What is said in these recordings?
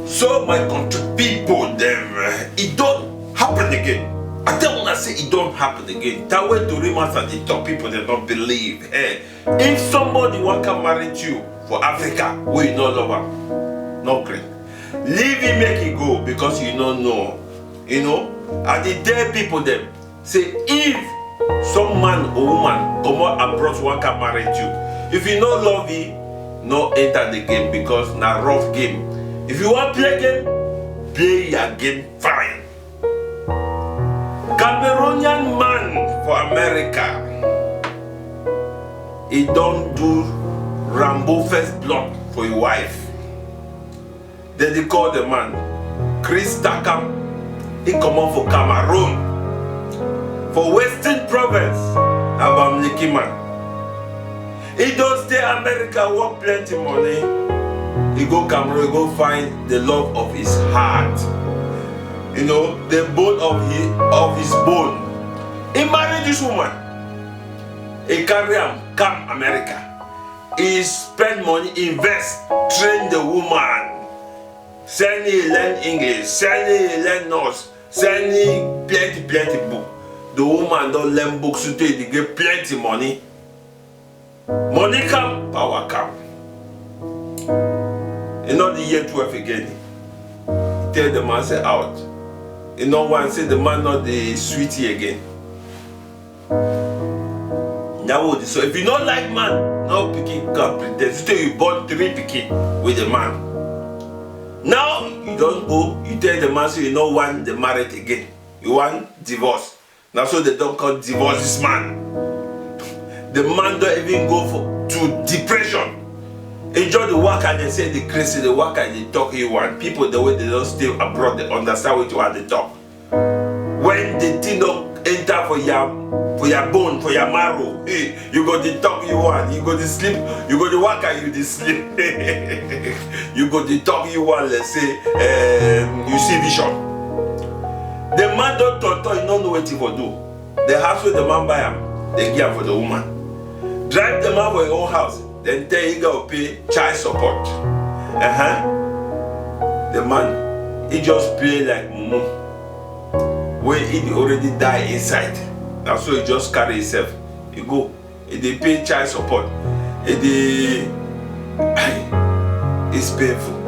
So my country people, them, it don't happen again. I tell when I say it don't happen again. That way to remarks at the top, people they don't believe. If somebody want to marry you for Africa, we no love her, no great. Leave him, make it go because you don't know. You know, and the day people them say if some man or woman come out abroad want to marry you, if you no love him, no enter the game because na rough game. If you want to play game, play your game fine. Cameroonian man for America, he don't do Rambo first blood for your wife. Then they call the man Chris Takam. He come on for Cameroon, for Western Province, Abamliki man. He don't stay America, work plenty money. He go Cameroon, he go find the love of his heart. You know, the bone of his bone. He married this woman. He carry him, come America. He spend money, invest, train the woman. Send he learn English, send he learn nurse, send he plenty book. The woman don't learn books today, they get plenty money. Money come, power come. You know the year 12 again. Tell the man say out. You know one say the man not the sweetie again. Now so if you don't like man, no picking can pretend. So you born 3 picking with the man. Now you don't go, you tell the man say you don't want the marriage again. You want divorce. Now so they don't call divorce this man. The man don't even go to depression. Enjoy the work and they say the crazy, the work and they talk you want. People the way they don't stay abroad, they understand what you want to talk. When the thing don't enter for your bone, for your marrow, hey, you go to talk you want, you go to sleep, you go to work and you to sleep. You go to talk you want, let's say, you see vision. The man don't talk, you don't know what he will do. The house where the man buy him, they give him for the woman. Drive the man for your own house. Then you go pay child support. The man, he just play like mumu. When he already die inside. Now so he just carry himself. He go, they pay child support. It's painful.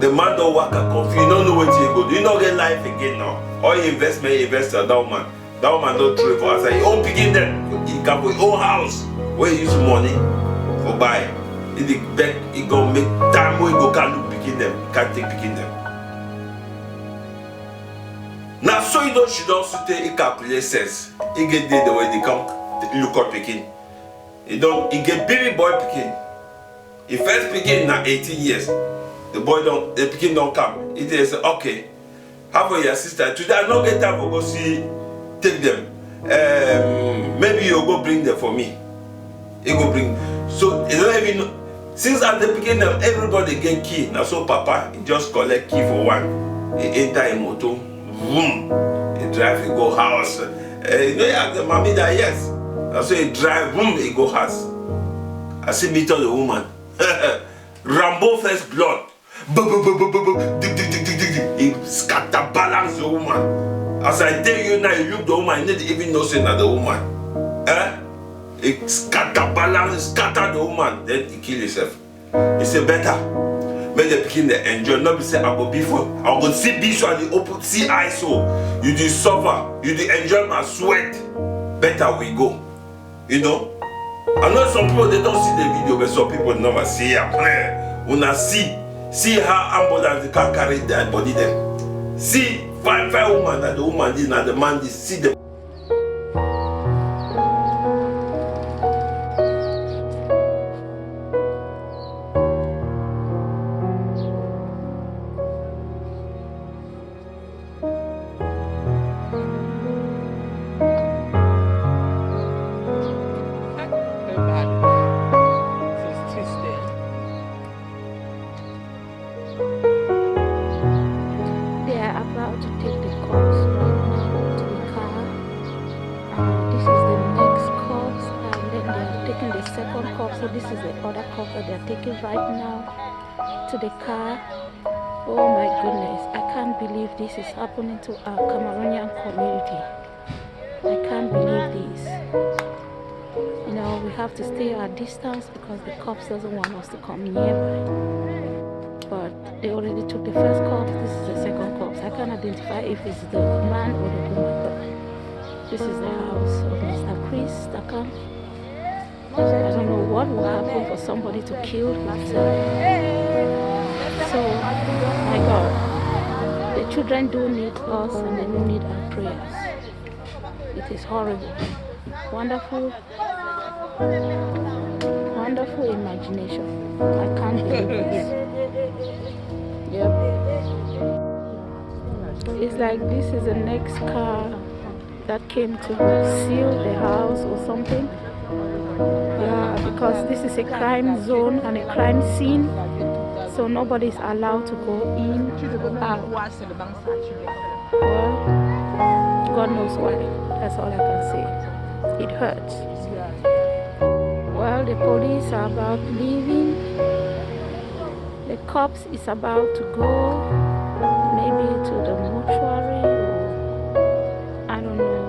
The man don't work at confused. You don't know what he go do. You don't get life again now. All your investment, invest in that man. That man don't trade for us. He own picking them. He can for his own house where he use money. For buy, he beg, he go make time where he go can't do picking them, can't take picking them. Now so you know she don't take a calculate sense. He get there the way they come look at picking. He get baby boy picking. He first picking now 18 years. The picking don't come. He say okay, how for your sister? Today I don't get time to go see take them. Maybe you go bring them for me. He go bring. So you don't even know. Since at the beginning everybody get key. Now so Papa he just collect key for one. He enter a motor, boom. He drive, he go house. You know you ask the mommy that yes. Now so he drive, boom, he go house. I see meet on the woman. Rambo first blood. He scatter balance the woman. As I tell you now, you look the woman, you didn't even know say that the woman. He scatter balance, scatter the woman, then he kill himself. He say better. Make the pikin they enjoy. Not be say I go before. I go see this one, the open see eye so. You do suffer, you do enjoy my sweat. Better we go. You know? I know some people they don't see the video, but some people never see it. When I see how ambulance can carry their body them. See five woman that the woman did and the man did see them. They are about to take the corpse to the car. this is the other cop that they're taking right now to the car. Oh my goodness, I can't believe this is happening to our Cameroonian community. I can't believe this. You know, we have to stay our distance because the cops doesn't want us to come nearby. But they already took the first cop. This is the second cop. I can't identify if it's the man or the woman. But this is the house of Mr. Chris Takan. I don't know what will happen for somebody to kill himself. So, my God, the children do need us and they do need our prayers. It is horrible. Wonderful, wonderful imagination. I can't believe this. Yep. It's like this is the next car that came to seal the house or something. Yeah, because this is a crime zone and a crime scene. So nobody's allowed to go in or out. Well, God knows why. That's all I can say. It hurts. Well, the police are about leaving. The cops is about to go, maybe to the mortuary, or I don't know.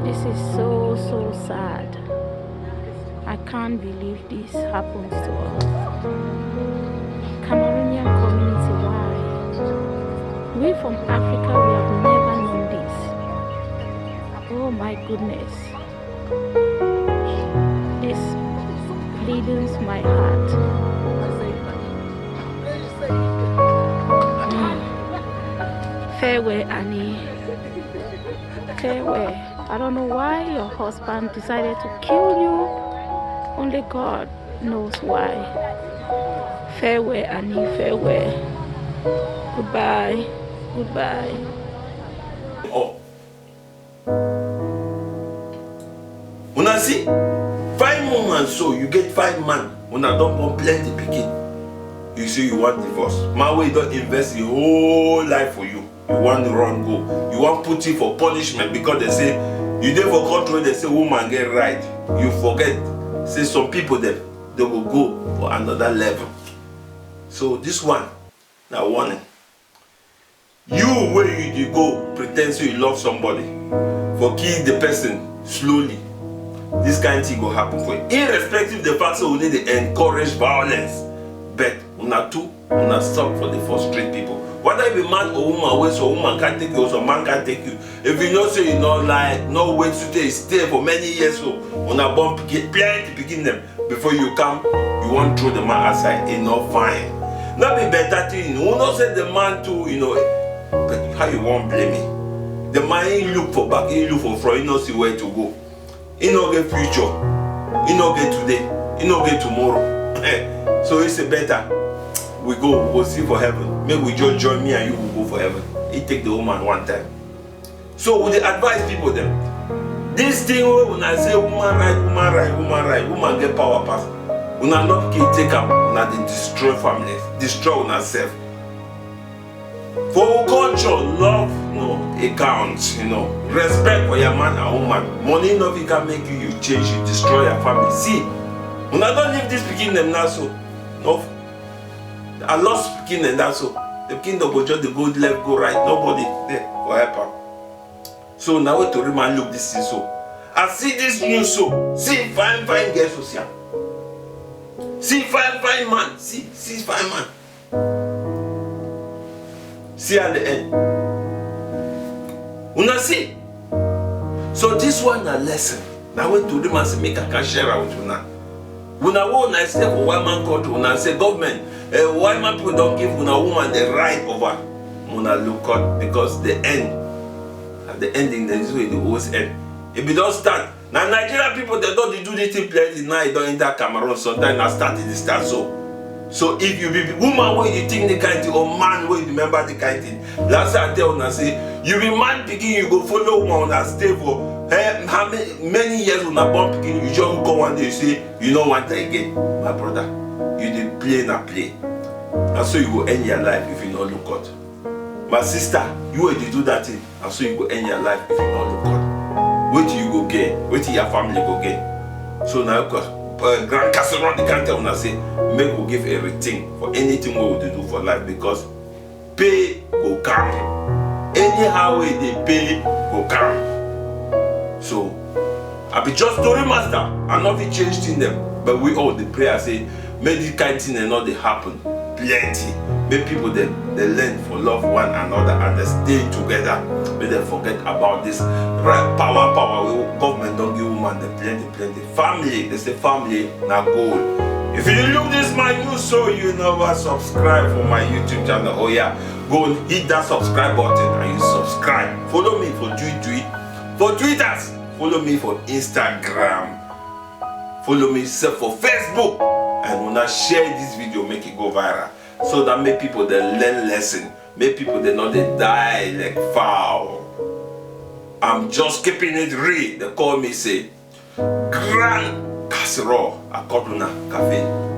This is so sad. I can't believe this happens to us. Cameroonian community, why? We from Africa, we have never known this. Oh my goodness. This bleeds my heart. Farewell, Annie. Farewell. I don't know why your husband decided to kill you. Only God knows why. Farewell, Annie. Farewell. Goodbye. Goodbye. Oh. Una see? 5 months so you get 5 man. Una don't want plenty picking. You say you want divorce. My way don't invest your whole life for you. You want to run go. You want put you for punishment because they say you dey for control. They say woman get right. You forget. Say some people they will go for another level. So this one, now warning. You where you go pretend so you love somebody, for kill the person slowly. This kind of thing will happen for you. Irrespective of the fact that we need to encourage violence, but una stop for the frustrate people. Whether you be man or woman, so woman can't take you, or some man can't take you. If you know say you not lie, no wait to stay for many years, so una born plenty begin them before you come, you want throw the man aside. It's not fine. Not be better thing. You not say the man too, you know. But how you won't blame me? The man he look for back, he look for front, he not see where to go. He not get future, he not get today, he not get tomorrow. So it's a better. We'll see for heaven. Maybe we just join me and you will go for heaven. He take the woman one time. So we advise people them. This thing when I say woman right, woman get power pass. When I not take up, when I destroy families, destroy on ourselves. For our culture, love, it counts, respect for your man and woman. Money no can make you change, you destroy your family. See, when I don't leave this beginning them now so, no, I lost beginning and that's so. The kingdom go just the good left, go right, nobody there for help her. So now we to remind look this is so. I see this news so, see fine girls so see. See fine man, see fine man. See at the end. Una see. So this one a lesson. Now when to them and say make I can share out with una. Una won't I say for white man country, una say government, white man people don't give una woman the right over. Una look out because the end. At the ending there is where the always end. If you don't start, now Nigerian people they don't do this thing plenty now you don't enter Cameroon sometimes I start it start so. So if you be woman where you think the kind thing or man where you remember the kind thing, last time I tell una say you be man picking you go follow woman that stay for how many years when I born picking you just go one day you say you don't want it again, my brother. You did play na play. And so you go end your life if you don't look out. My sister, you will do that thing, and so you go end your life if you don't look out. Wait till you go gain, wait till your family go gain. So now grand casserole, they can't tell una say make we give everything for anything we will do for life, because pay go come. Anyhow way they pay go come. So I be just story master. I not be changed in them, but we all the prayer say make this kind of thing and not they happen. Plenty. Make people they learn for love one another and they stay together. Make they forget about this power. Government don't give woman the plenty. Family, they say family now goal. If you look this my news, so you never subscribe for my YouTube channel. Oh yeah, go and hit that subscribe button and you subscribe. Follow me for Twitters. Follow me for Instagram. Follow me for Facebook. And when I share this video, make it go viral. So that make people they learn lesson. Make people they know they die like foul. I'm just keeping it real. They call me say Grand Casserole. A couple na cafe.